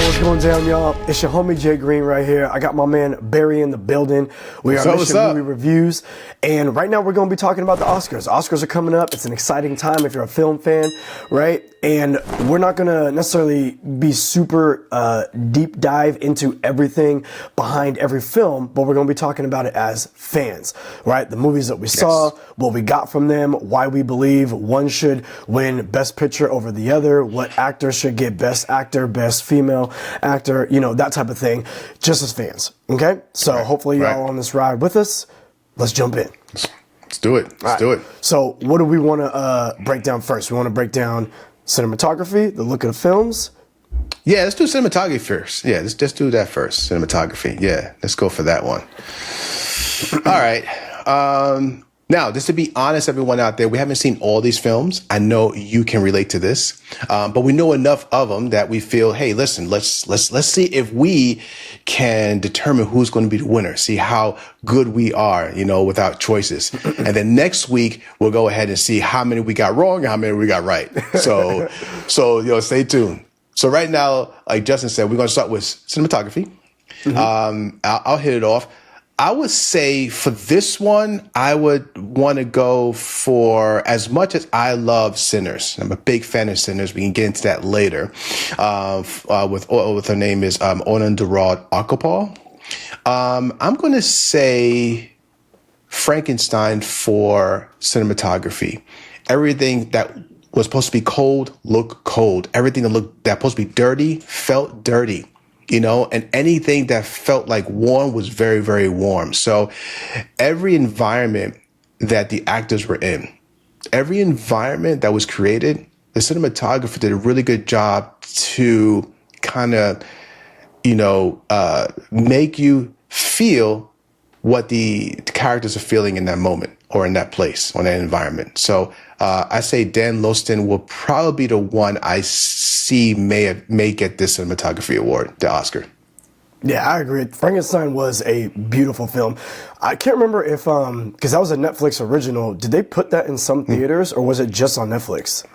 what's going down, y'all? It's your homie Jay Green right here. I got my man Barry in the building. We are Mission Movie Reviews, and right now we're going to be talking about the Oscars. Oscars are coming up. It's an exciting time if you're a film fan, right? And we're not going to necessarily be super deep dive into everything behind every film, but we're going to be talking about it as fans, right? The movies that we saw, what we got from them, why we believe one should win Best Picture over the other, what actor should get Best Actor, Best Female Actor, you know, that type of thing, just as fans, okay? So hopefully y'all on this ride with us. Let's jump in. Let's do it. Let's do it. So what do we want to break down first? We want to break down cinematography, the look of the films. Yeah, let's do cinematography first. Yeah, let's just do that first. Cinematography. Yeah, let's go for that one. All right. Now, just to be honest, everyone out there, we haven't seen all these films. I know you can relate to this, but we know enough of them that we feel, hey, listen, let's see if we can determine who's going to be the winner. See how good we are, you know, without choices. And then next week we'll go ahead and see how many we got wrong and how many we got right. So stay tuned. So right now, like Justin said, we're going to start with cinematography. I'll hit it off. I would say for this one, I would want to go for, as much as I love Sinners, I'm a big fan of Sinners. We can get into that later. With her name is Onan Durad Akopal. I'm going to say Frankenstein for cinematography. Everything that was supposed to be cold looked cold. Everything that was supposed to be dirty felt dirty. You know, and anything that felt like warm was very, very warm. So every environment that the actors were in, every environment that was created, the cinematographer did a really good job to kind of, make you feel what the characters are feeling in that moment or in that place or in that environment. So I say Dan Loston will probably be the one I see may get this cinematography award, the Oscar. Yeah, I agree. Frankenstein was a beautiful film. I can't remember if, because that was a Netflix original, did they put that in some theaters or was it just on Netflix?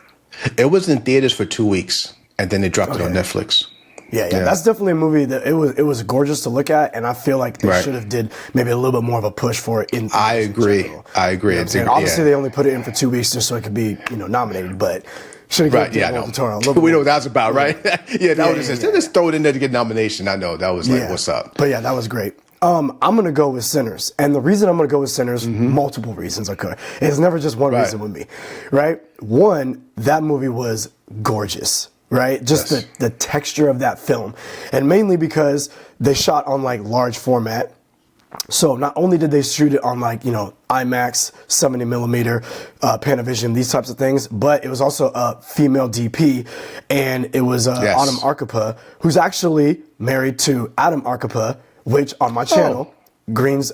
It was in theaters for 2 weeks and then they dropped it on Netflix. Yeah, that's definitely a movie that it was gorgeous to look at, and I feel like they should have did maybe a little bit more of a push for it in theaters. I agree. You know obviously, they only put it in for 2 weeks just so it could be nominated, but should have given it to we know what that's about, right? Just throw it in there to get nomination. I know that was like, what's up? But yeah, that was great. I'm gonna go with Sinners, and the reason I'm gonna go with Sinners, multiple reasons I could. It's never just one reason with me, right? One, that movie was gorgeous. Right? Just the texture of that film. And mainly because they shot on like large format. So not only did they shoot it on like, IMAX, 70 millimeter, Panavision, these types of things, but it was also a female DP, and it was Autumn Arkopa, who's actually married to Adam Arkopa, which on my channel, Green's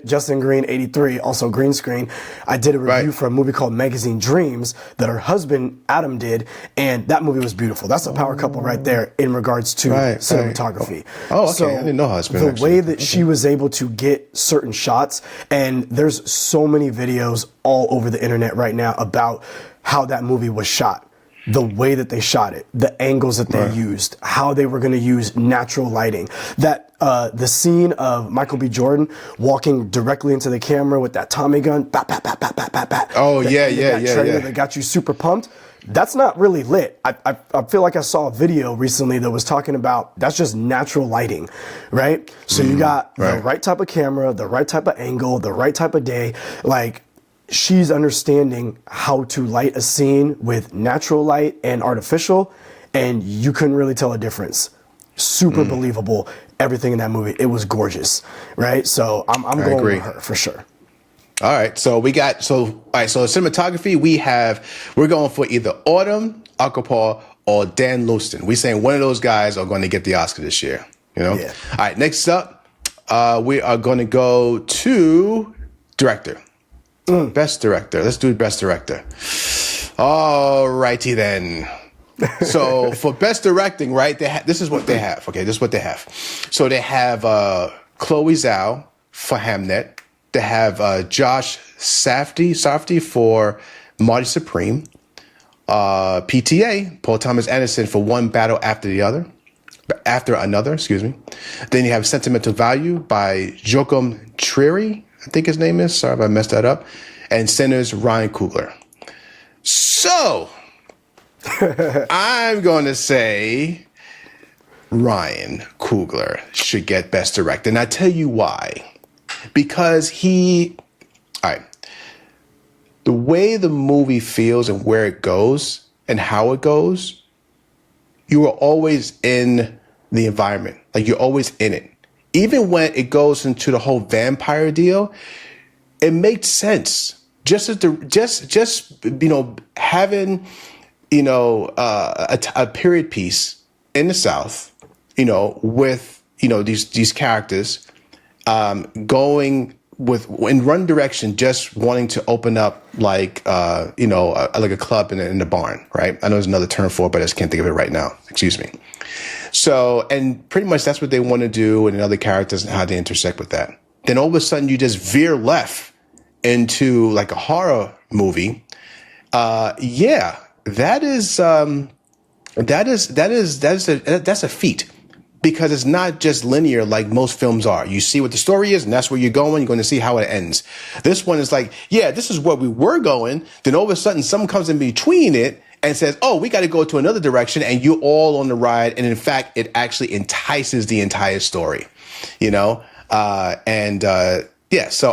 Justin Green 83, also Green Screen. I did a review for a movie called Magazine Dreams that her husband Adam did, and that movie was beautiful. That's a power couple right there in regards to cinematography. Oh, okay. So I didn't know husband. The way that she was able to get certain shots, and there's so many videos all over the internet right now about how that movie was shot. The way that they shot it, the angles that they used, how they were going to use natural lighting. That the scene of Michael B. Jordan walking directly into the camera with that Tommy gun, bat, bat, bat, bat, bat, bat, bat. Oh, trailer that got you super pumped. That's not really lit. I feel like I saw a video recently that was talking about that's just natural lighting, right? So you got the right type of camera, the right type of angle, the right type of day, like. She's understanding how to light a scene with natural light and artificial, and you couldn't really tell a difference. Super believable, everything in that movie. It was gorgeous, right? So I'm going with her for sure. All right, so cinematography, we're going for either Autumn Akopal or Dan Loston. We're saying one of those guys are going to get the Oscar this year, Yeah. All right, next up, we are going to go to director. Best director. Let's do best director. All righty then. So for best directing, right? This is what they have. Okay, this is what they have. So they have Chloe Zhao for Hamnet. They have Josh Safdie for Marty Supreme. PTA, Paul Thomas Anderson for One Battle After the Other. After Another, excuse me. Then you have Sentimental Value by Joachim Trier, I think his name is. Sorry if I messed that up. And Sinners, Ryan Coogler. So, I'm going to say Ryan Coogler should get Best Director. And I tell you why. Because all right, the way the movie feels and where it goes and how it goes, you are always in the environment. Like, you're always in it. Even when it goes into the whole vampire deal, it makes sense. Just having, a period piece in the South, with, these characters, going in one direction, just wanting to open up like a club in the barn, right? I know there's another term for it, but I just can't think of it right now. Excuse me. So, and pretty much that's what they want to do, and other characters and how they intersect with that. Then all of a sudden you just veer left into like a horror movie. That's a feat. Because it's not just linear like most films are. You see what the story is, and that's where you're going. You're going to see how it ends. This one is like, yeah, this is where we were going. Then all of a sudden, someone comes in between it and says, oh, we got to go to another direction, and you're all on the ride. And in fact, it actually entices the entire story, So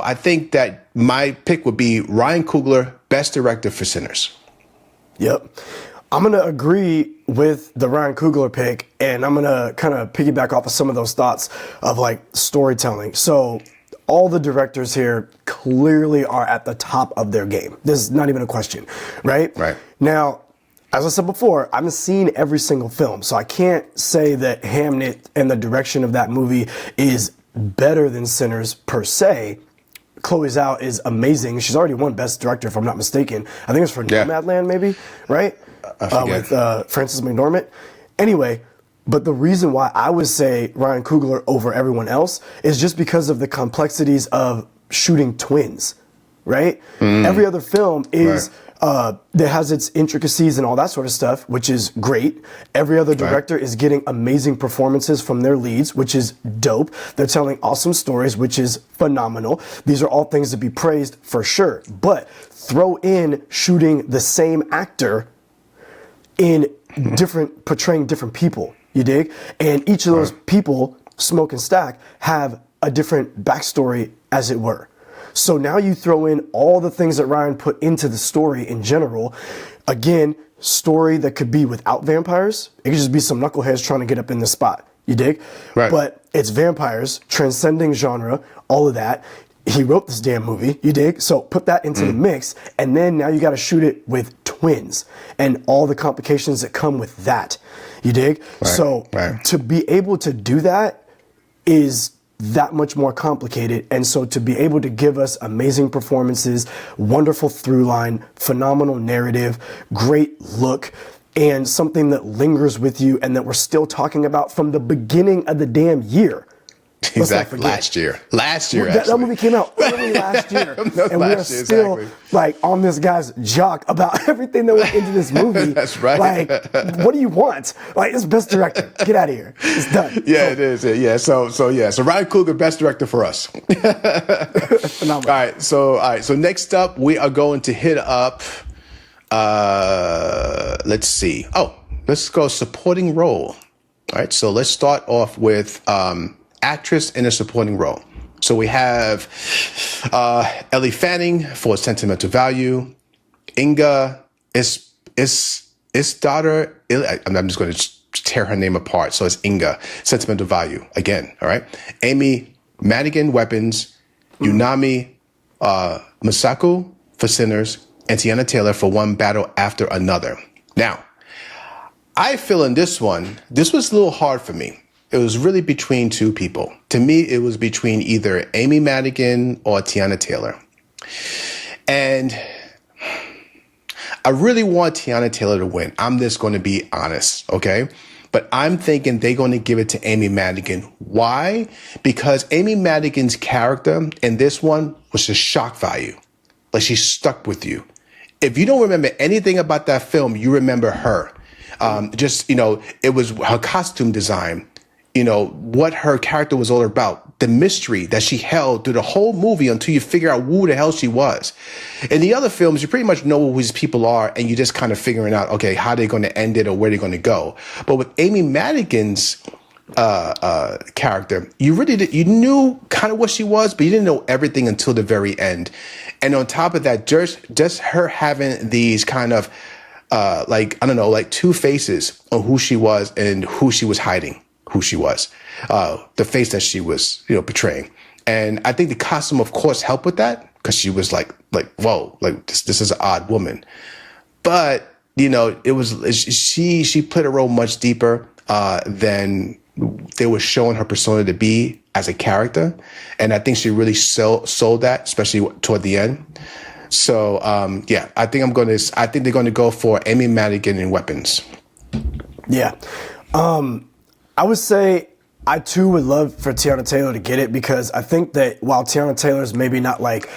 I think that my pick would be Ryan Coogler, Best Director for Sinners. Yep. I'm going to agree with the Ryan Coogler pick, and I'm going to kind of piggyback off of some of those thoughts of like storytelling. So all the directors here clearly are at the top of their game. There's not even a question, right? Right. Now, as I said before, I haven't seen every single film, so I can't say that Hamnet and the direction of that movie is better than Sinners per se. Chloe Zhao is amazing. She's already won Best Director, if I'm not mistaken. I think it's for Nomadland, maybe, right? With Frances McDormand. Anyway, but the reason why I would say Ryan Coogler over everyone else is just because of the complexities of shooting twins, right? Every other film is that has its intricacies and all that sort of stuff, which is great. Every other director is getting amazing performances from their leads, which is dope. They're telling awesome stories, which is phenomenal. These are all things to be praised for sure. But throw in shooting the same actor in portraying different people, you dig? And each of those people, Smoke and Stack, have a different backstory, as it were. So now you throw in all the things that Ryan put into the story in general. Again, story that could be without vampires. It could just be some knuckleheads trying to get up in the spot, you dig? Right. But it's vampires, transcending genre, all of that. He wrote this damn movie, you dig? So put that into the mix, and then now you got to shoot it with twins and all the complications that come with that, you dig? So to be able to do that is that much more complicated. And so to be able to give us amazing performances, wonderful through line, phenomenal narrative, great look, and something that lingers with you and that we're still talking about from the beginning of the damn year. Exactly. Last year, that movie came out early last year, and we're still like on this guy's jock about everything that went into this movie. That's right. Like, what do you want? Like, it's Best Director. Get out of here. It's done. Yeah, it is. Yeah. So Ryan Coogler, Best Director for us. All right. So next up, we are going to hit up. Let's see. Let's go supporting role. All right. So let's start off with actress in a supporting role. So we have Ellie Fanning for Sentimental Value, Inga Isdottir. I'm just going to tear her name apart. So it's Inga, Sentimental Value again. All right. Amy Madigan, Weapons, Unami Masako for Sinners, and Teyana Taylor for One Battle After Another. Now, I feel in this one, this was a little hard for me. It was really between two people. To me, it was between either Amy Madigan or Teyana Taylor. And I really want Teyana Taylor to win. I'm just going to be honest, okay? But I'm thinking they're going to give it to Amy Madigan. Why? Because Amy Madigan's character in this one was just shock value. Like, she stuck with you. If you don't remember anything about that film, you remember her. Just, it was her costume design, what her character was all about, the mystery that she held through the whole movie until you figure out who the hell she was. In the other films, you pretty much know who these people are, and you're just kind of figuring out, okay, how they're going to end it or where they're going to go. But with Amy Madigan's character, you knew kind of what she was, but you didn't know everything until the very end. And on top of that, just her having these kind of like two faces on who she was and who she was hiding, who she was, the face that she was, portraying. And I think the costume, of course, helped with that, because she was like, whoa, like this is an odd woman. But, it was, she played a role much deeper than they were showing her persona to be as a character. And I think she really sold that, especially toward the end. So, I think they're going to go for Amy Madigan in Weapons. Yeah. I would say I too would love for Teyana Taylor to get it, because I think that while Teyana Taylor's maybe not like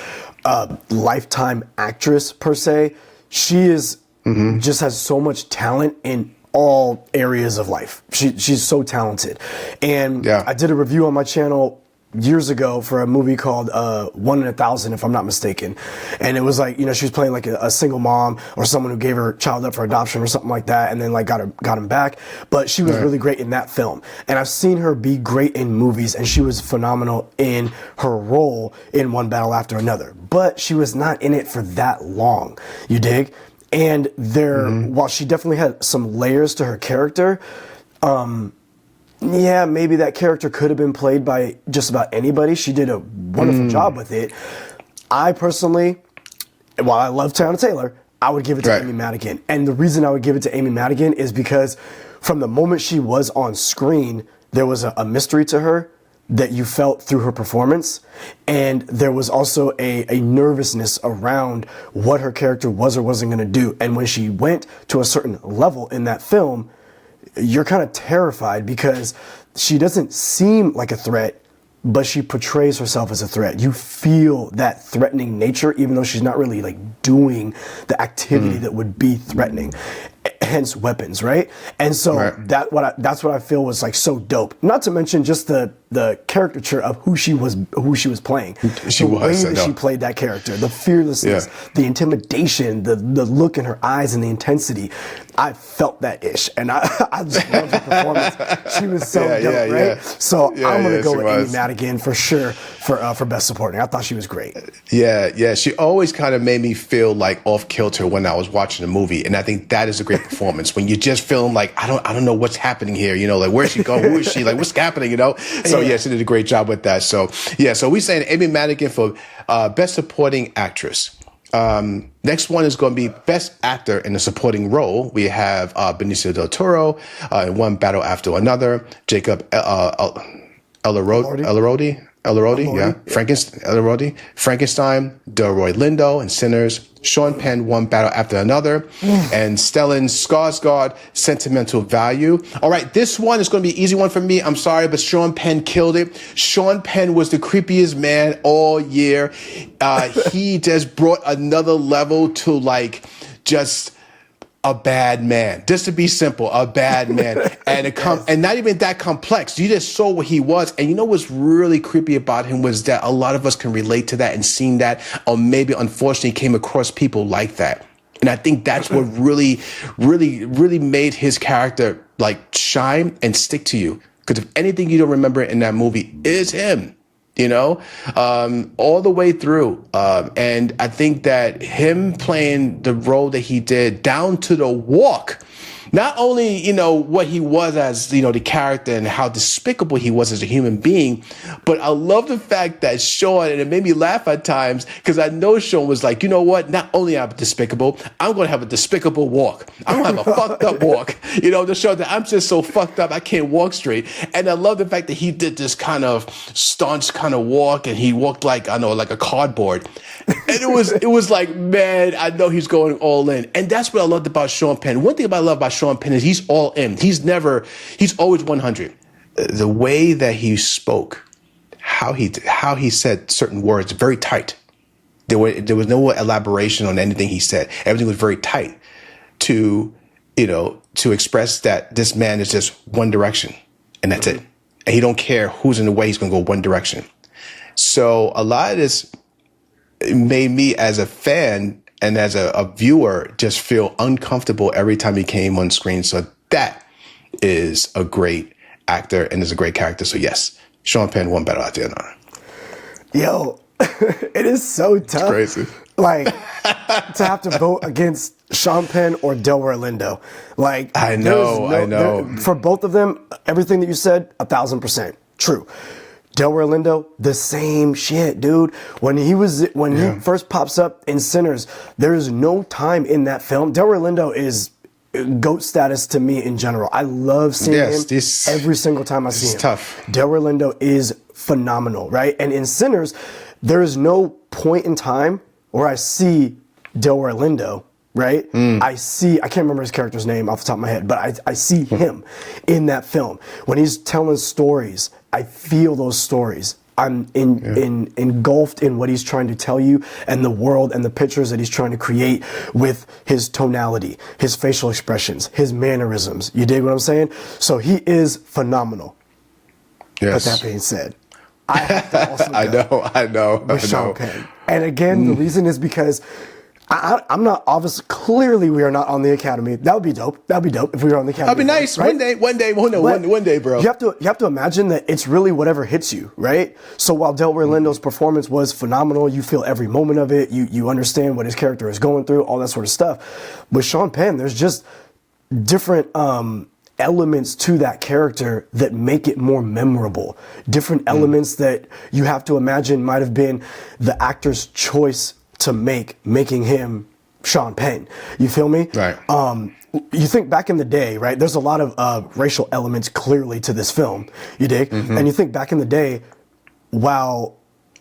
a lifetime actress per se, she is just has so much talent in all areas of life. She's so talented. And I did a review on my channel years ago for a movie called 1 in a Thousand, if I'm not mistaken. And it was like, she was playing like a single mom or someone who gave her child up for adoption or something like that, and then like got him back. But she was really great in that film. And I've seen her be great in movies, and she was phenomenal in her role in One Battle After Another. But she was not in it for that long. You dig? And while she definitely had some layers to her character, maybe that character could have been played by just about anybody. She did a wonderful job with it. I personally, while I love Teyana Taylor, I would give it to Amy Madigan. And the reason I would give it to Amy Madigan is because from the moment she was on screen, there was a mystery to her that you felt through her performance. And there was also a nervousness around what her character was or wasn't going to do. And when she went to a certain level in that film, you're kind of terrified, because she doesn't seem like a threat, but she portrays herself as a threat. You feel that threatening nature, even though she's not really like doing the activity that would be threatening. Hence Weapons, right? And so that's what I feel was like so dope. Not to mention just the caricature of who she was playing. The way that she played that character, the fearlessness, the intimidation, the look in her eyes and the intensity. I felt that ish, and I just loved her performance. She was so dope, right? So I'm gonna go with Amy Madigan for sure for Best Supporting. I thought she was great. Yeah. She always kind of made me feel like off kilter when I was watching the movie, and I think that is a great performance when you're just feeling like I don't know what's happening here. Like where's she going? Who is she? Like what's happening? So she did a great job with that. So we're saying Amy Madigan for Best Supporting Actress. Next one is going to be Best Actor in a Supporting Role. We have Benicio del Toro in One Battle After Another, Jacob Elordi, Frankenstein, Delroy Lindo in Sinners, Sean Penn, One Battle After Another, and Stellan Skarsgård, Sentimental Value. All right, this one is going to be an easy one for me. I'm sorry, but Sean Penn killed it. Sean Penn was the creepiest man all year. He just brought another level to like just a bad man. Just to be simple, a bad man. And not even that complex. You just saw what he was. And you know what's really creepy about him was that a lot of us can relate to that and seen that, or maybe unfortunately came across people like that. And I think that's what really, really, really made his character like shine and stick to you. Because if anything you don't remember in that movie is him. All the way through. And I think that him playing the role that he did down to the walk, not only, what he was as, the character and how despicable he was as a human being, but I love the fact that Sean, and it made me laugh at times, because I know Sean was like, you know what, not only am I despicable, I'm going to have a despicable walk. I'm going to have a fucked up walk, to show that I'm just so fucked up, I can't walk straight. And I love the fact that he did this kind of staunch kind of walk, and he walked like a cardboard. And it was like, man, I know he's going all in. And that's what I loved about Sean Penn. One thing I love about Sean Penn is he's all in. He's always 100. The way that he spoke, how he said certain words, very tight. There was no elaboration on anything he said. Everything was very tight to, to express that this man is just one direction and that's it. And he don't care who's in the way. He's going to go one direction. So a lot of this made me as a fan and as a viewer just feel uncomfortable every time he came on screen. So that is a great actor and is a great character. So yes, Sean Penn won Battle Out the Honor. Yo, it is so tough. It's crazy. Like, to have to vote against Sean Penn or Delroy Lindo. Like, I know. For both of them, everything that you said, 1,000% true. Delroy Lindo, the same shit, dude. When he first pops up in Sinners, there is no time in that film. Delroy Lindo is GOAT status to me in general. I love seeing him every single time I see him. It's tough. Delroy Lindo is phenomenal, right? And in Sinners, there is no point in time where I see Delroy Lindo, right? I can't remember his character's name off the top of my head, but I see him in that film. When he's telling stories, I feel those stories. I'm engulfed in what he's trying to tell you and the world and the pictures that he's trying to create with his tonality, his facial expressions, his mannerisms. You dig what I'm saying? So he is phenomenal. Yes. But that being said, I have to also I know. with Sean Penn. And again, the reason is because I'm not obviously. Clearly, we are not on the Academy. That would be dope. That would be dope if we were on the Academy. That'd be nice. Right? One day, bro. You have to imagine that it's really whatever hits you, right? So while Delroy Lindo's performance was phenomenal, you feel every moment of it. You understand what his character is going through, all that sort of stuff. With Sean Penn, there's just different elements to that character that make it more memorable. Different elements that you have to imagine might have been the actor's choice to making him Sean Penn. You feel me? Right. You think back in the day, right? There's a lot of racial elements clearly to this film. You dig? And you think back in the day, while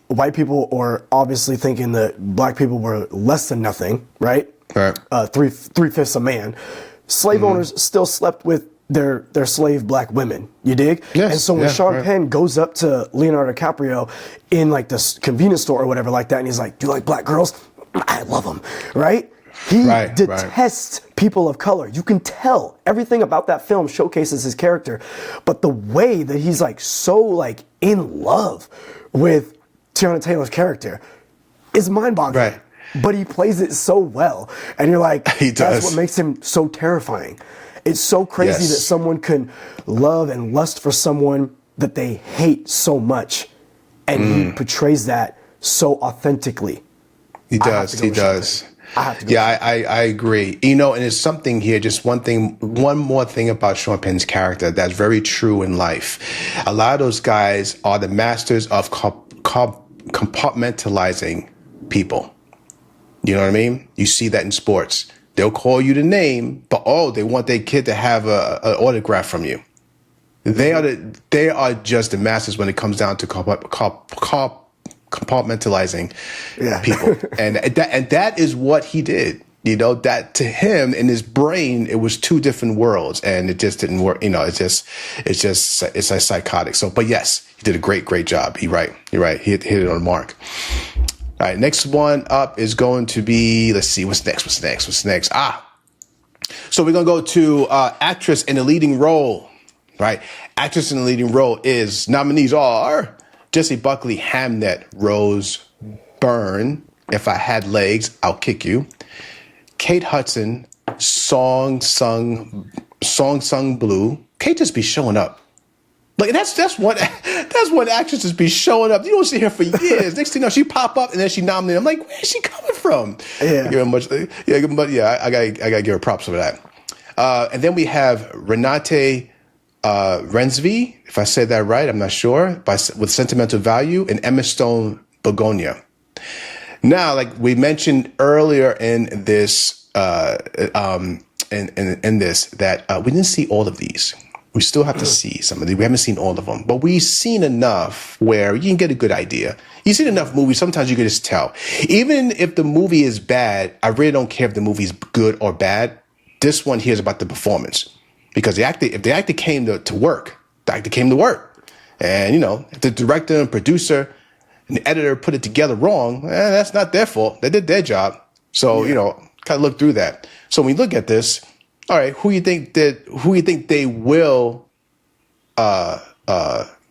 white people were obviously thinking that black people were less than nothing, right? Right. Three-fifths a man. Slave owners still slept with their slave black women. You dig? Yes, and so when Sean Penn goes up to Leonardo DiCaprio in like this convenience store or whatever like that, and he's like, "Do you like black girls? I love them." Right? He detests people of color. You can tell everything about that film showcases his character, but the way that he's like so like in love with Tiana Taylor's character is mind-boggling. Right. But he plays it so well, and you're like, He does. that's what makes him so terrifying. It's so crazy that someone can love and lust for someone that they hate so much, and he portrays that so authentically. He does. I have to go. Yeah, I agree. And it's something here, just one more thing about Sean Penn's character that's very true in life. A lot of those guys are the masters of compartmentalizing people. You know what I mean? You see that in sports. They'll call you the name, but they want their kid to have an autograph from you. They are just the masters when it comes down to compartmentalizing people, and that is what he did. That to him in his brain it was two different worlds, and it just didn't work. It's like psychotic. So, but yes, he did a great job. You're right. He hit it on the mark. All right, next one up is going to be, let's see, what's next? So we're going to go to actress in the leading role, right? Actress in the leading role nominees are Jessie Buckley, Hamnet, Rose Byrne, If I Had Legs, I'll Kick You, Kate Hudson, Song Sung Blue. Kate just be showing up. Like that's one actress just be showing up. You don't see her for years. Next thing you know, she pop up and then she nominated. I'm like, where's she coming from? I gotta give her props for that. And then we have Renate Rensby, if I said that right, I'm not sure, with Sentimental Value, and Emma Stone Begonia. Now, like we mentioned earlier in this, in this, that we didn't see all of these. We still have to see some of these. We haven't seen all of them, but we've seen enough where you can get a good idea. You've seen enough movies, sometimes you can just tell. Even if the movie is bad, I really don't care if the movie is good or bad. This one here is about the performance. Because if the actor came to work, the actor came to work. And, if the director and producer and the editor put it together wrong, that's not their fault. They did their job. So, kind of look through that. So when we look at this, All right, who you think they will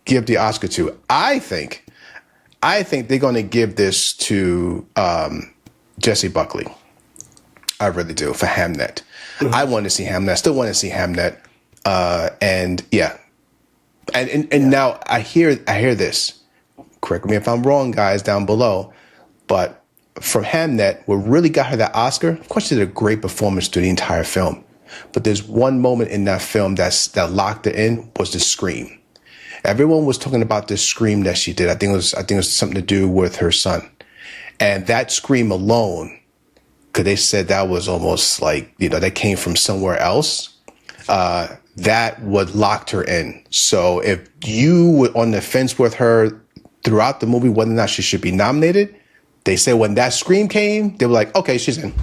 give the Oscar to? I think they're going to give this to Jessie Buckley. I really do, for Hamnet. Mm-hmm. I want to see Hamnet. I still want to see Hamnet. And yeah. And now I hear this. Correct me if I'm wrong, guys, down below. But from Hamnet, what really got her that Oscar, of course, she did a great performance through the entire film. But there's one moment in that film that locked her in, was the scream. Everyone was talking about this scream that she did. I think it was something to do with her son. And that scream alone, because they said that was almost like, that came from somewhere else, that would locked her in. So if you were on the fence with her throughout the movie, whether or not she should be nominated, they said when that scream came, they were like, okay, she's in.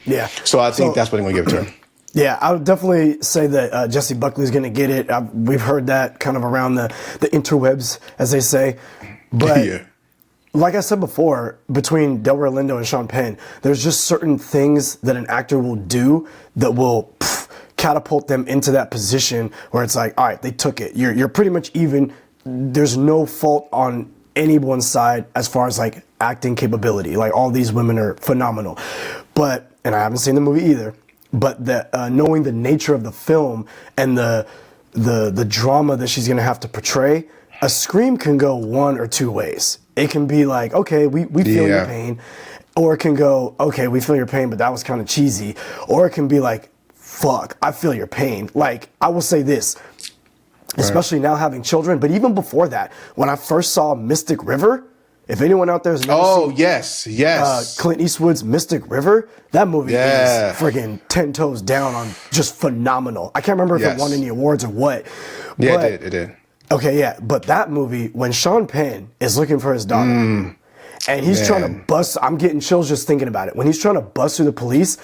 Yeah. So I think that's what I'm going to give it to her. Yeah, I would definitely say that Jessie Buckley's going to get it. We've heard that kind of around the interwebs, as they say. But yeah. Like I said before, between Delroy Lindo and Sean Penn, there's just certain things that an actor will do that will catapult them into that position where it's like, all right, they took it. You're pretty much even. There's no fault on anyone's side as far as like acting capability. Like all these women are phenomenal. But, and I haven't seen the movie either, but knowing the nature of the film and the drama that she's going to have to portray, a scream can go one or two ways. It can be like, okay, we feel your pain. Or it can go, okay, we feel your pain, but that was kind of cheesy. Or it can be like, fuck, I feel your pain. Like, I will say this, especially now having children, but even before that, when I first saw Mystic River, if anyone out there has never seen yes. Clint Eastwood's Mystic River, that movie is friggin' 10 toes down on just phenomenal. I can't remember if it won any awards or what. Yeah, it did. Okay, yeah, but that movie, when Sean Penn is looking for his daughter, and he's trying to bust, I'm getting chills just thinking about it. When he's trying to bust through the police,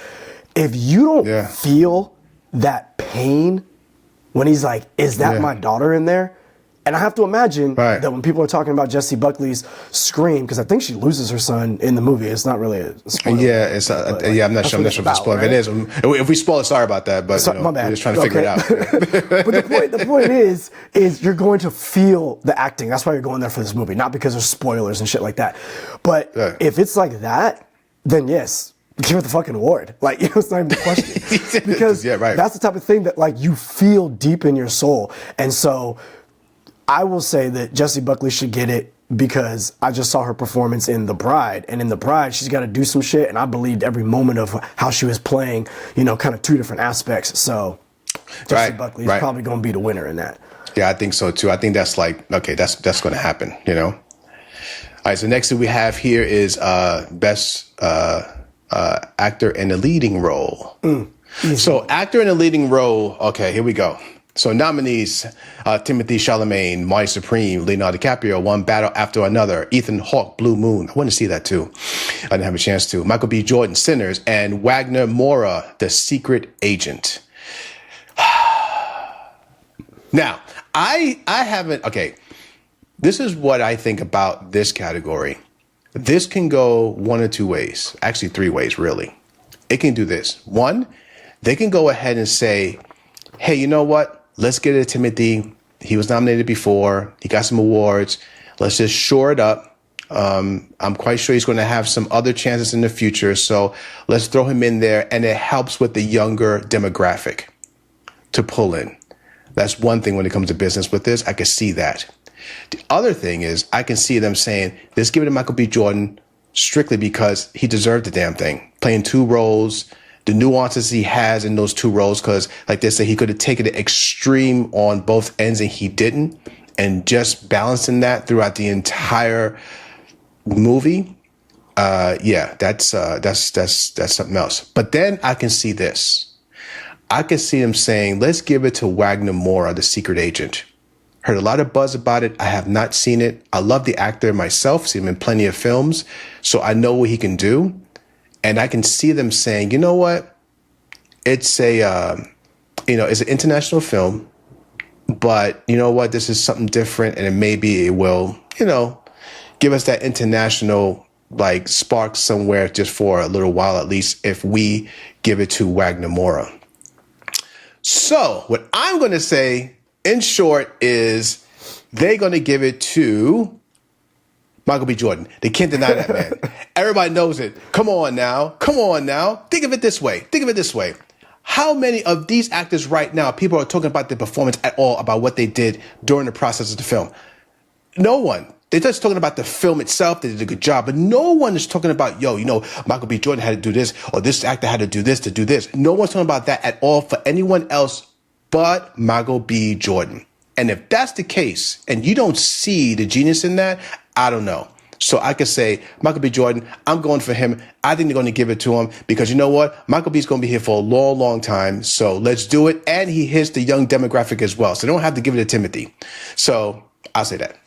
if you don't feel that pain, when he's like, is that my daughter in there? And I have to imagine that when people are talking about Jessie Buckley's scream, because I think she loses her son in the movie. It's not really a spoiler. Yeah, it's I'm not sure if the spoiler it is. If we spoil it, sorry about that, but my bad. We're just trying to figure it out. But the point is you're going to feel the acting. That's why you're going there for this movie, not because there's spoilers and shit like that. But if it's like that, then yes, give it the fucking award. Like, it's not even a question. Because that's the type of thing that, like, you feel deep in your soul. And so I will say that Jessie Buckley should get it because I just saw her performance in The Bride. And in The Bride, she's got to do some shit. And I believed every moment of how she was playing, kind of two different aspects. So Jessie Buckley is probably going to be the winner in that. Yeah, I think so, too. I think that's like, okay, that's going to happen, All right, so next thing we have here is Best Actor in a Leading Role. So actor in a leading role, okay, here we go. So nominees, Timothée Chalamet, Marty Supreme, Leonardo DiCaprio, One Battle After Another, Ethan Hawke, Blue Moon. I want to see that too. I didn't have a chance to. Michael B. Jordan, Sinners, and Wagner Moura, The Secret Agent. Now, I haven't, okay, this is what I think about this category. This can go one or two ways, actually three ways, really. It can do this. One, they can go ahead and say, hey, you know what? Let's get it to Timothy. He was nominated before. He got some awards. Let's just shore it up. I'm quite sure he's going to have some other chances in the future. So let's throw him in there. And it helps with the younger demographic to pull in. That's one thing when it comes to business with this. I can see that. The other thing is I can see them saying, let's give it to Michael B. Jordan strictly because he deserved the damn thing. Playing two roles, the nuances he has in those two roles, because like they say, he could have taken the extreme on both ends and he didn't. And just balancing that throughout the entire movie, that's something else. But then I can see this. I can see him saying, let's give it to Wagner Moura, The Secret Agent. Heard a lot of buzz about it. I have not seen it. I love the actor myself, seen him in plenty of films, so I know what he can do. And I can see them saying, you know what? It's it's an international film, but you know what? This is something different, and maybe it will, give us that international like spark somewhere just for a little while, at least if we give it to Wagner Moura. So what I'm going to say, in short, is they're going to give it to Michael B. Jordan. They can't deny that, man. Everybody knows it. Come on now. Think of it this way. How many of these actors right now, people are talking about their performance at all, about what they did during the process of the film? No one. They're just talking about the film itself. They did a good job. But no one is talking about, Michael B. Jordan had to do this, or this actor had to do this to do this. No one's talking about that at all for anyone else but Michael B. Jordan. And if that's the case, and you don't see the genius in that, I don't know. So I could say, Michael B. Jordan, I'm going for him. I think they're going to give it to him because you know what? Michael B's going to be here for a long, long time. So let's do it. And he hits the young demographic as well. So they don't have to give it to Timothy. So I'll say that.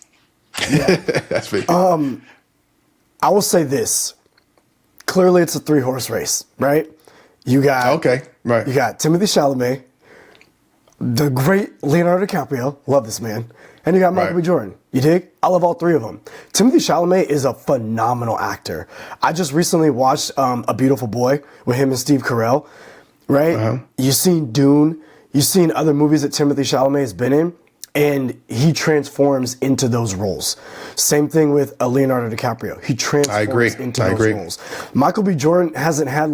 Yeah. That's me. I will say this. Clearly, it's a 3-horse race, right? You got You got Timothy Chalamet, the great Leonardo DiCaprio. Love this man. And you got Michael B. Jordan. You dig? I love all three of them. Timothy Chalamet is a phenomenal actor. I just recently watched A Beautiful Boy with him and Steve Carell, right? Uh-huh. You've seen Dune. You've seen other movies that Timothy Chalamet has been in, and he transforms into those roles. Same thing with Leonardo DiCaprio. He transforms into those roles. Michael B. Jordan hasn't had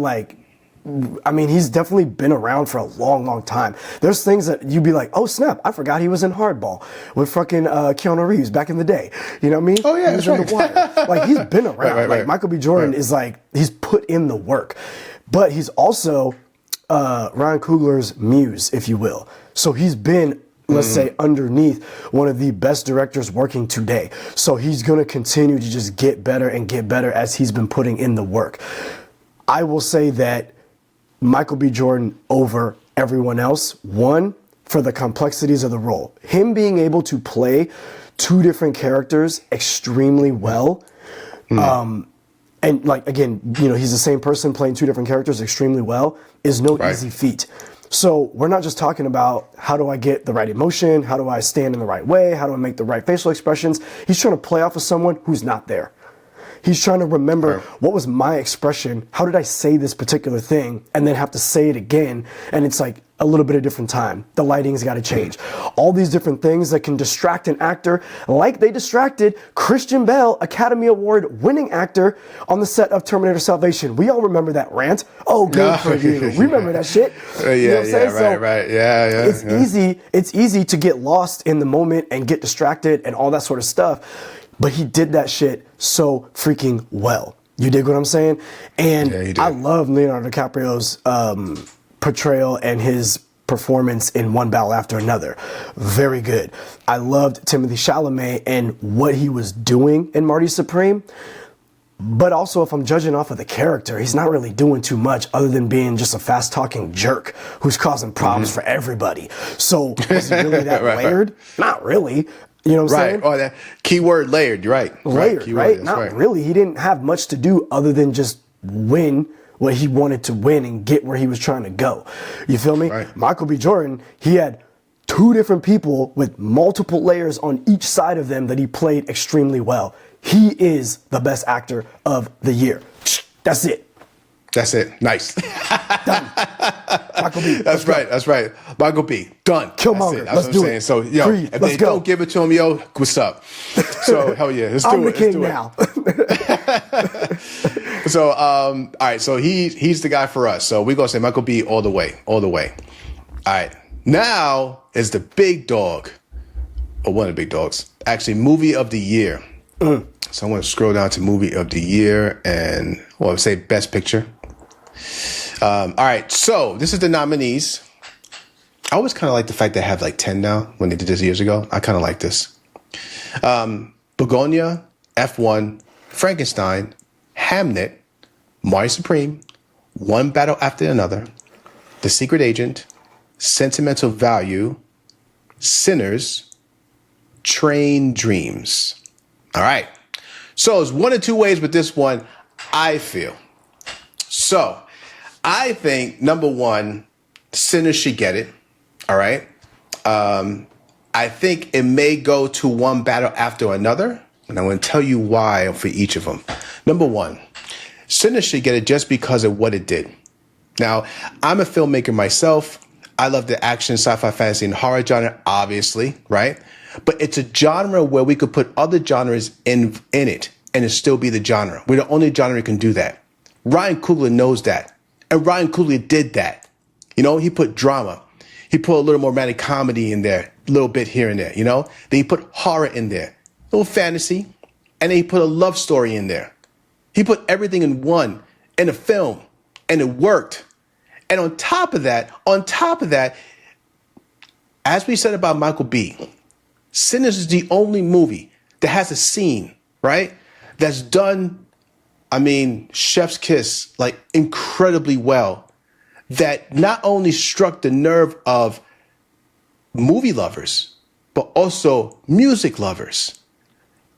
he's definitely been around for a long, long time. There's things that you'd be like, oh snap, I forgot he was in Hardball with fucking Keanu Reeves back in the day. You know what I mean? Oh yeah, he was in The Wire. He's been around. Michael B. Jordan is he's put in the work. But he's also Ryan Coogler's muse, if you will. So he's been, let's say, underneath one of the best directors working today. So he's going to continue to just get better and get better as he's been putting in the work. I will say that Michael B. Jordan over everyone else, one, for the complexities of the role. Him being able to play two different characters extremely well. And again, he's the same person playing two different characters extremely well is no easy feat. So we're not just talking about how do I get the right emotion, how do I stand in the right way, how do I make the right facial expressions. He's trying to play off of someone who's not there. He's trying to remember what was my expression, how did I say this particular thing, and then have to say it again, and it's like a little bit of different time. The lighting's got to change. All these different things that can distract an actor, like they distracted Christian Bale, Academy Award winning actor, on the set of Terminator Salvation. We all remember that rant. Oh, good for you. We remember that shit. You know what I'm saying? Right. It's easy to get lost in the moment and get distracted and all that sort of stuff. But he did that shit so freaking well. You dig what I'm saying? And I love Leonardo DiCaprio's portrayal and his performance in One Battle After Another. Very good. I loved Timothy Chalamet and what he was doing in Marty Supreme. But also, if I'm judging off of the character, he's not really doing too much other than being just a fast-talking jerk who's causing problems for everybody. So, is he really that layered? Not really. You know what I'm saying? Oh, that keyword layered. You're right. Layered, right? Not really. He didn't have much to do other than just win what he wanted to win and get where he was trying to go. You feel me? Right. Michael B. Jordan, he had two different people with multiple layers on each side of them that he played extremely well. He is the best actor of the year. That's it. Nice. Done. Michael B. That's right. Michael B. Done. Killmonger. That's what I'm saying. So, Creed, if they don't give it to him, what's up? So, hell yeah. Let's do I'm it. the king now. So, all right. So he's the guy for us. So we're going to say Michael B. all the way. All right. Now is the big dog, or one of the big dogs, actually movie of the year. So I'm going to scroll down to movie of the year and, I would say best picture. All right, so this is the nominees. I always kind of like the fact they have like 10 now when they did this years ago. I kind of like this. Begonia, F1, Frankenstein, Hamnet, Marty Supreme, One Battle After Another, The Secret Agent, Sentimental Value, Sinners, Train Dreams. All right. So it's one of two ways with this one, I feel. So I think, number one, Sinners should get it. All right. I think it may go to One Battle After Another. And I'm going to tell you why for each of them. Number one, Sinners should get it just because of what it did. Now, I'm a filmmaker myself. I love the action, sci-fi, fantasy, and horror genre, obviously, right? But it's a genre where we could put other genres in it and it still be the genre. We're the only genre that can do that. Ryan Coogler knows that. And Ryan Coogler did that. You know, he put drama. He put a little more romantic comedy in there, a little bit here and there, you know? Then he put horror in there, a little fantasy, and then he put a love story in there. He put everything in a film, and it worked. And on top of that, as we said about Michael B., Sinners is the only movie that has a scene, right? That's done, I mean, chef's kiss, like incredibly well. That not only struck the nerve of movie lovers, but also music lovers.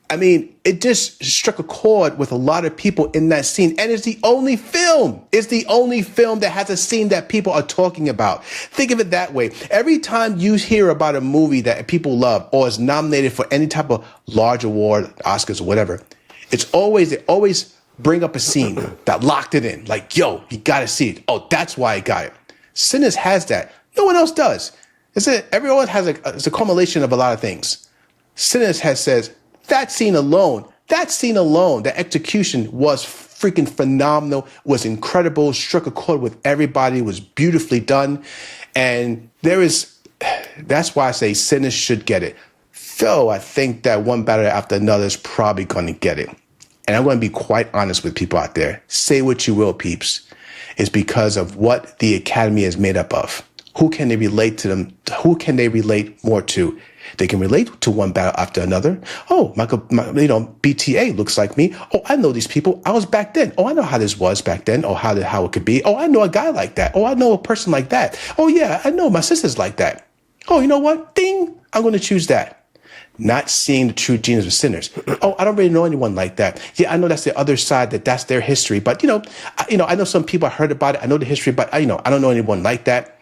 I mean, it just struck a chord with a lot of people in that scene. And it's the only film. It's the only film that has a scene that people are talking about. Think of it that way. Every time you hear about a movie that people love or is nominated for any type of large award, Oscars or whatever, they always bring up a scene that locked it in. Like, yo, you got to see it. Oh, that's why I got it. Sinners has that. No one else does. Everyone has it's a culmination of a lot of things. Sinners says, that scene alone, the execution was freaking phenomenal, was incredible, struck a chord with everybody, was beautifully done. And that's why I say Sinners should get it. Though I think that One Battle After Another is probably going to get it. And I'm going to be quite honest with people out there. Say what you will, peeps. It's because of what the Academy is made up of. Who can they relate to them? Who can they relate more to? They can relate to One Battle After Another. Oh, BTA looks like me. Oh, I know these people. I was back then. Oh, I know how this was back then. Oh, how it could be. Oh, I know a guy like that. Oh, I know a person like that. Oh, yeah, I know my sister's like that. Oh, you know what? Ding, I'm going to choose that. Not seeing the true genius of Sinners. Oh, I don't really know anyone like that. Yeah, I know that's the other side, that's their history. But, I know some people, I heard about it. I know the history, but, I don't know anyone like that.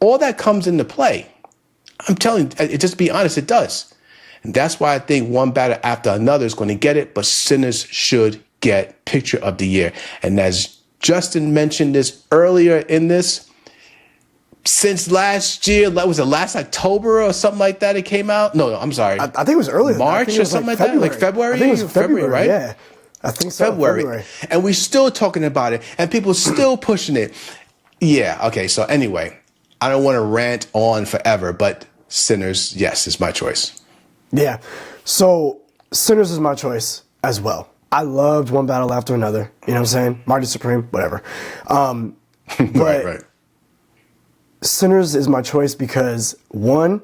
All that comes into play. I'm telling you, just to be honest, it does. And that's why I think One Battle After Another is going to get it, but Sinners should get Picture of the Year. And as Justin mentioned this earlier in this, since last year, was it last October or something like that it came out? No, I'm sorry. I think it was earlier. March or something like that? Like February? I think it was February, right? Yeah. I think so. February. And we're still talking about it, and people still pushing it. Yeah, okay, so anyway, I don't want to rant on forever, but Sinners, yes, is my choice. Yeah. So Sinners is my choice as well. I loved One Battle After Another. You know what I'm saying? Marty Supreme, whatever. Right. Sinners is my choice because, one,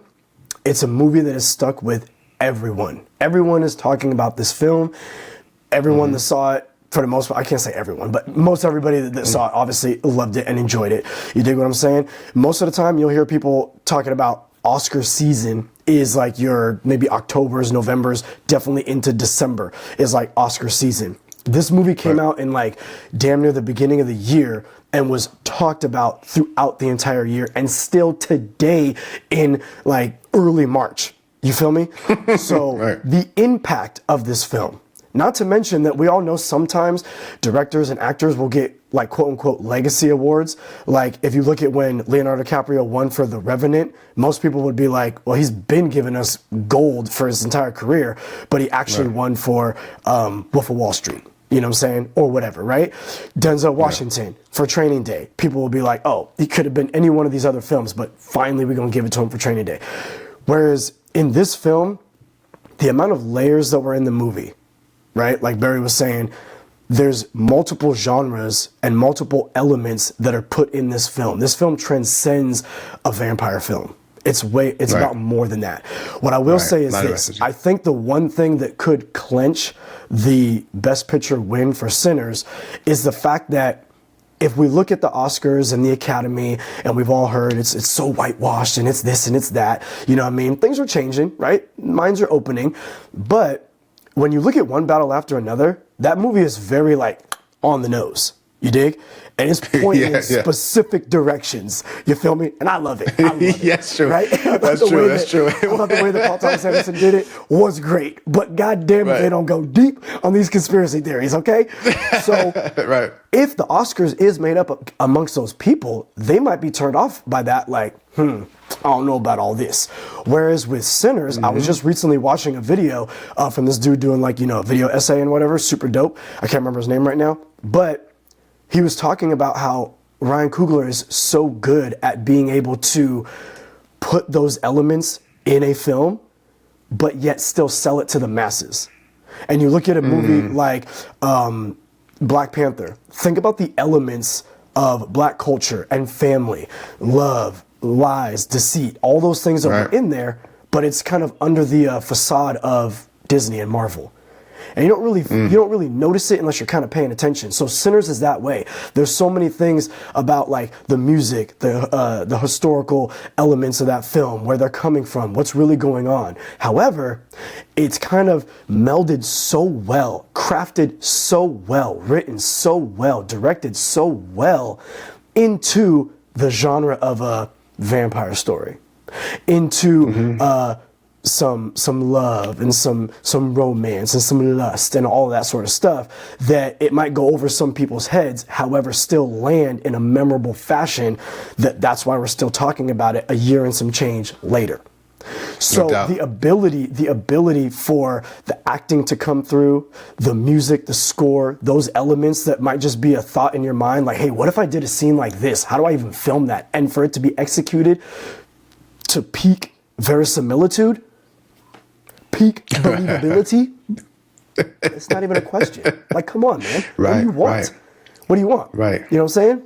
it's a movie that is stuck with everyone. Everyone is talking about this film. Everyone that saw it, for the most part, I can't say everyone, but most everybody that saw it obviously loved it and enjoyed it. You dig what I'm saying? Most of the time, you'll hear people talking about Oscar season is like your maybe October's, November's, definitely into December is like Oscar season. This movie came out in like damn near the beginning of the year and was talked about throughout the entire year and still today in like early March. You feel me? So the impact of this film, not to mention that we all know sometimes directors and actors will get like quote unquote legacy awards. Like if you look at when Leonardo DiCaprio won for The Revenant, most people would be like, well, he's been giving us gold for his entire career, but he actually won for Wolf of Wall Street. You know what I'm saying? Or whatever, right? Denzel Washington for Training Day. People will be like, oh, he could have been any one of these other films, but finally we're going to give it to him for Training Day. Whereas in this film, the amount of layers that were in the movie, right? Like Barry was saying, there's multiple genres and multiple elements that are put in this film. This film transcends a vampire film. It's about more than that. What I will say is this. I think the one thing that could clinch the Best Picture win for Sinners is the fact that if we look at the Oscars and the Academy, and we've all heard it's so whitewashed and it's this and it's that, you know what I mean? Things are changing, right? Minds are opening. But when you look at One Battle After Another, that movie is very like on the nose. You dig? And it's pointing Yeah, in yeah. specific directions. You feel me? And I love it. I love it. Yeah, it's true. Right? That's true. That's true. I thought the way that Paul Thomas Anderson did it was great. But goddamn if they Right. don't go deep on these conspiracy theories, okay? So Right. if the Oscars is made up amongst those people, they might be turned off by that, like, I don't know about all this. Whereas with Sinners, I was just recently watching a video from this dude doing like, a video essay and whatever, super dope. I can't remember his name right now. But he was talking about how Ryan Coogler is so good at being able to put those elements in a film, but yet still sell it to the masses. And you look at a movie like Black Panther, think about the elements of black culture and family, love, lies, deceit, all those things that Right. were in there, but it's kind of under the facade of Disney and Marvel. And you don't really notice it unless you're kind of paying attention. So Sinners is that way. There's so many things about like the music, the historical elements of that film, where they're coming from, what's really going on. However, it's kind of melded so well, crafted so well, written so well, directed so well into the genre of a vampire story, into some love and some romance and some lust and all that sort of stuff, that it might go over some people's heads, however still land in a memorable fashion. That's why we're still talking about it a year and some change later. So No doubt. the ability for the acting to come through, the music, the score, those elements that might just be a thought in your mind, like, hey, what if I did a scene like this? How do I even film that? And for it to be executed to peak verisimilitude, peak believability, it's not even a question. Like, come on, man. What do Right, you want? right. What do you want? Right. You know what I'm saying?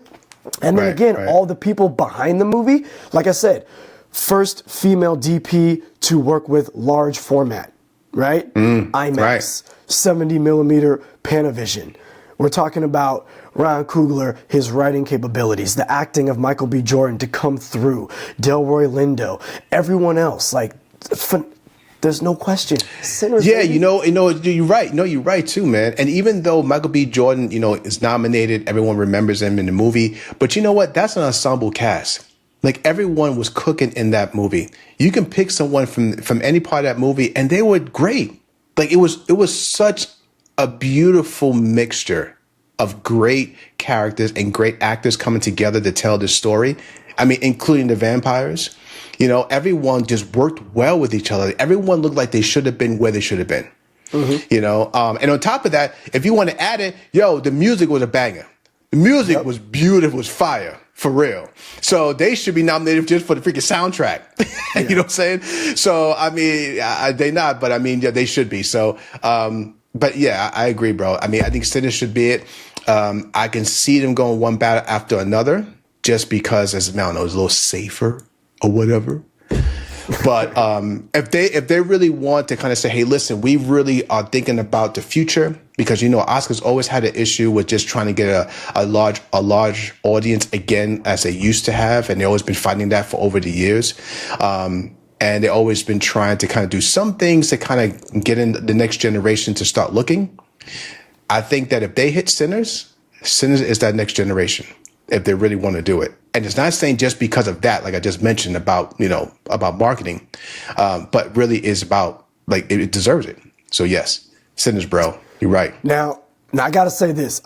And then Right, again, right. all the people behind the movie, like I said, first female DP to work with large format, right? IMAX, right. 70 millimeter Panavision. We're talking about Ryan Coogler, his writing capabilities, the acting of Michael B. Jordan to come through, Delroy Lindo, everyone else. Like, there's no question. Sinners. Yeah, baby. you're right. No, you're right too, man. And even though Michael B. Jordan, is nominated, everyone remembers him in the movie. But you know what? That's an ensemble cast. Like, everyone was cooking in that movie. You can pick someone from any part of that movie, and they were great. Like, it was such a beautiful mixture of great characters and great actors coming together to tell this story. I mean, including the vampires. Everyone just worked well with each other. Everyone looked like they should have been where they should have been. And on top of that, if you want to add it, the music was a banger. The music was beautiful, was fire, for real. So they should be nominated just for the freaking soundtrack. You know what I'm saying? So, I mean, they not, but I mean, yeah, they should be. So, but yeah, I agree, bro. I mean, I think Sinners should be it. I can see them going one battle after another just because, I don't know, it's a little safer or whatever. But if they really want to kind of say, hey, listen, we really are thinking about the future, because Oscars always had an issue with just trying to get a large audience again, as they used to have, and they've always been fighting that for over the years. And they've always been trying to kind of do some things to kind of get in the next generation to start looking. I think that if they hit Sinners is that next generation, if they really want to do it. And it's not saying just because of that, like I just mentioned about marketing, but really is about, like, it deserves it. So yes, Sinners, bro, you're right. Now I gotta say this.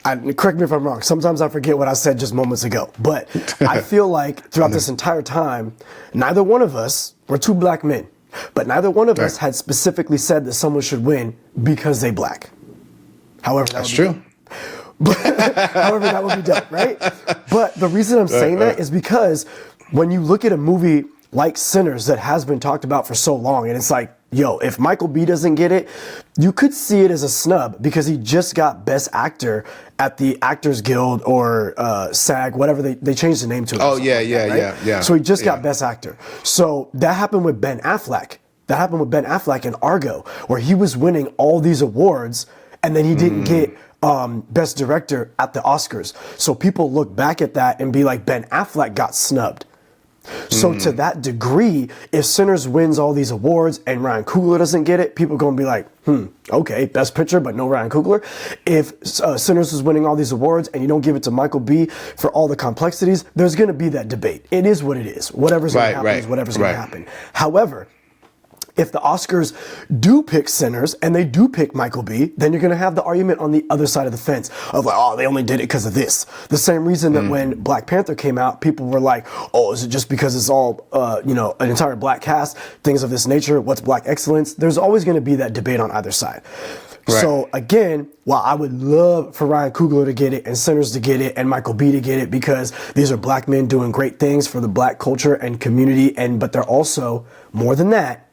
Correct me if I'm wrong. Sometimes I forget what I said just moments ago. But I feel like throughout this entire time, neither one of us, we're two black men, but neither one of us had specifically said that someone should win because they black. However, That's true. However, that would be dope, right? But the reason I'm saying that is because when you look at a movie like Sinners that has been talked about for so long, and it's like, if Michael B. doesn't get it, you could see it as a snub because he just got Best Actor at the Actors Guild or SAG, whatever they changed the name to it. Oh, yeah. So he just got Best Actor. So that happened with Ben Affleck. That happened with Ben Affleck in Argo, where he was winning all these awards, and then he didn't get Best Director at the Oscars. So people look back at that and be like, Ben Affleck got snubbed. So to that degree, if Sinners wins all these awards and Ryan Coogler doesn't get it, people are going to be like, Okay, Best Picture, but no Ryan Coogler. If Sinners is winning all these awards and you don't give it to Michael B for all the complexities, there's going to be that debate. It is what it is. Whatever's going to happen is whatever's going to happen. However, if the Oscars do pick Sinners and they do pick Michael B, then you're going to have the argument on the other side of the fence of like, oh, they only did it because of this. The same reason that when Black Panther came out, people were like, oh, is it just because it's all, an entire black cast, things of this nature? What's black excellence? There's always going to be that debate on either side. Right. So again, while I would love for Ryan Coogler to get it and Sinners to get it and Michael B to get it because these are black men doing great things for the black culture and community, but they're also, more than that,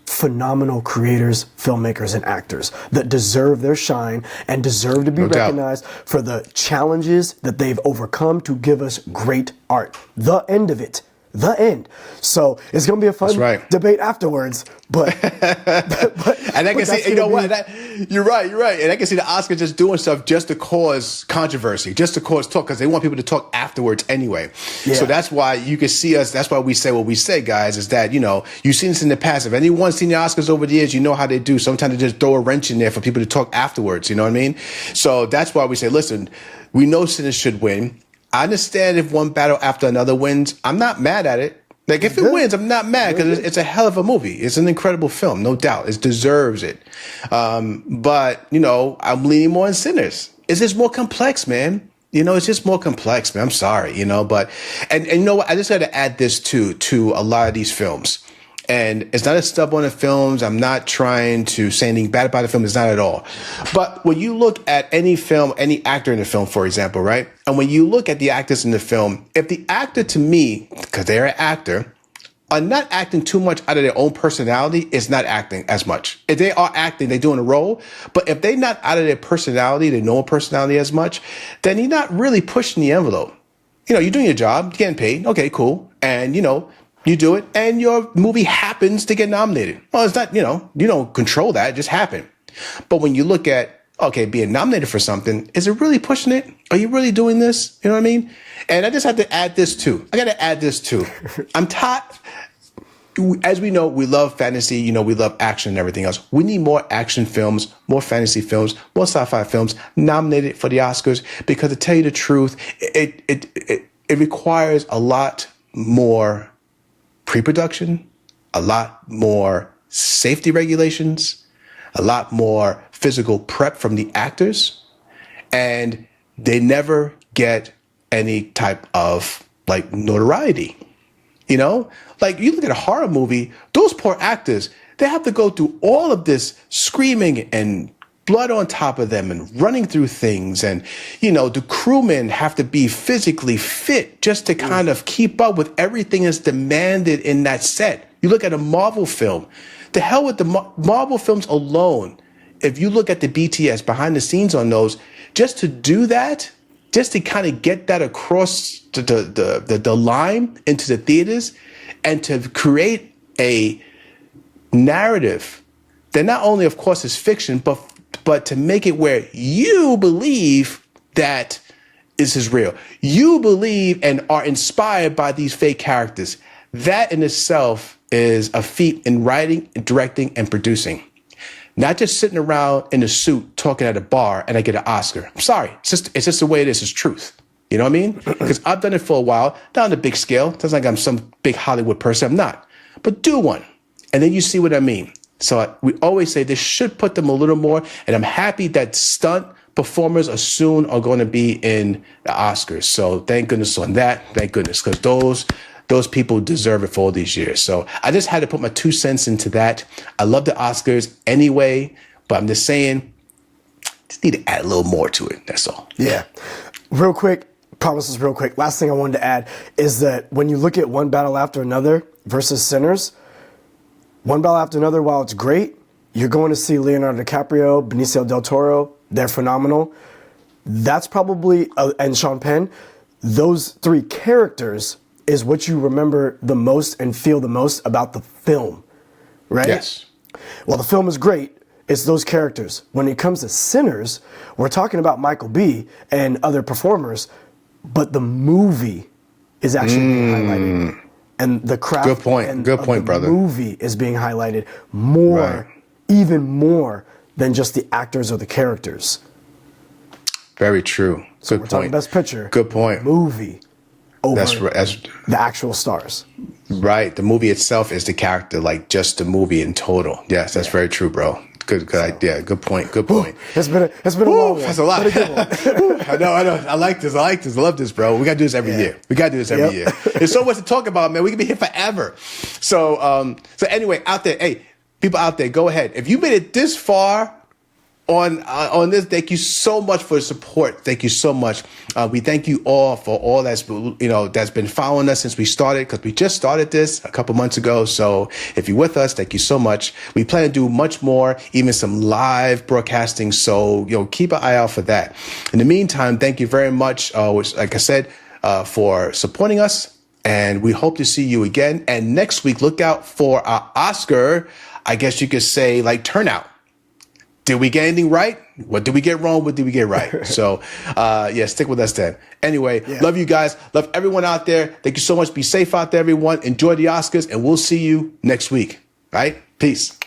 phenomenal creators, filmmakers, and actors that deserve their shine and deserve to be recognized for the challenges that they've overcome to give us great art. The end of it. The end. So it's going to be a fun debate afterwards, but and I can see, you know what? You're right. And I can see the Oscars just doing stuff just to cause controversy, just to cause talk, because they want people to talk afterwards anyway. Yeah. So that's why you can see us. That's why we say what we say, guys, is that, you've seen this in the past. If anyone's seen the Oscars over the years, you know how they do. Sometimes they just throw a wrench in there for people to talk afterwards. You know what I mean? So that's why we say, listen, we know Sinners should win. I understand if one battle after another wins. I'm not mad at it. Like, if it wins, I'm not mad because it's a hell of a movie. It's an incredible film, no doubt. It deserves it. But, I'm leaning more on Sinners. It's just more complex, man. It's just more complex, man. I'm sorry, but, and you know what? I just got to add this to a lot of these films. And it's not a stub on the films. I'm not trying to say anything bad about the film. It's not at all. But when you look at any film, any actor in the film, for example, right? And when you look at the actors in the film, if the actor, to me, because they're an actor, are not acting too much out of their own personality, it's not acting as much. If they are acting, they're doing a role. But if they're not out of their personality, their normal personality as much, then you're not really pushing the envelope. You're doing your job, you're getting paid. Okay, cool. And, you do it, and your movie happens to get nominated. Well, it's not, you don't control that. It just happened. But when you look at, okay, being nominated for something, is it really pushing it? Are you really doing this? You know what I mean? And I just have to add this too. I got to add this too. I'm tired. As we know, we love fantasy. We love action and everything else. We need more action films, more fantasy films, more sci-fi films nominated for the Oscars, because to tell you the truth, it requires a lot more pre-production, a lot more safety regulations, a lot more physical prep from the actors, and they never get any type of notoriety. Like you look at a horror movie, those poor actors, they have to go through all of this screaming and blood on top of them and running through things. And, the crewmen have to be physically fit just to kind of keep up with everything that's demanded in that set. You look at a Marvel film, the hell with the Marvel films alone. If you look at the BTS behind the scenes on those, just to do that, just to kind of get that across the line into the theaters and to create a narrative that not only, of course, is fiction, but to make it where you believe that this is real. You believe and are inspired by these fake characters. That in itself is a feat in writing, directing, and producing. Not just sitting around in a suit talking at a bar and I get an Oscar. I'm sorry. It's just the way it is. It's truth. You know what I mean? Because I've done it for a while, not on a big scale. It's not like I'm some big Hollywood person. I'm not. But do one. And then you see what I mean. So we always say this should put them a little more. And I'm happy that stunt performers are going to be in the Oscars. So thank goodness on that. Thank goodness. Because those people deserve it for all these years. So I just had to put my 2 cents into that. I love the Oscars anyway, but I'm just saying, just need to add a little more to it. That's all. Yeah. Real quick, promises real quick. Last thing I wanted to add is that when you look at One Battle After Another versus Sinners, One Battle After Another, while it's great, you're going to see Leonardo DiCaprio, Benicio del Toro. They're phenomenal. That's probably, and Sean Penn, those 3 characters is what you remember the most and feel the most about the film, right? Yes. Well, the film is great. It's those characters. When it comes to Sinners, we're talking about Michael B. and other performers, but the movie is actually being highlighted. And the craft Good point, brother. movie is being highlighted more even more than just the actors or the characters. Very true. Good We're talking point. Best Picture. Good point. Movie. Over That's the actual stars. right. The movie itself is the character, like just the movie in total. Yes, that's very true, bro. Good idea. Good point. Good point. It's been a long one. That's a lot. But a good one. I know. I like this. I love this, bro. We got to do this every year. We got to do this every year. There's so much to talk about, man. We can be here forever. So anyway, out there, hey, people out there, go ahead. If you made it this far on this, thank you so much for the support. Thank you so much. We thank you all for all that's been following us since we started, because we just started this a couple months ago. So if you're with us, thank you so much. We plan to do much more, even some live broadcasting. So keep an eye out for that. In the meantime, thank you very much. Like I said, for supporting us, and we hope to see you again. And next week, look out for our Oscar, I guess you could say, like, turnout. Did we get anything right? What did we get wrong? What did we get right? So, stick with us then. Anyway, love you guys. Love everyone out there. Thank you so much. Be safe out there, everyone. Enjoy the Oscars, and we'll see you next week. All right? Peace.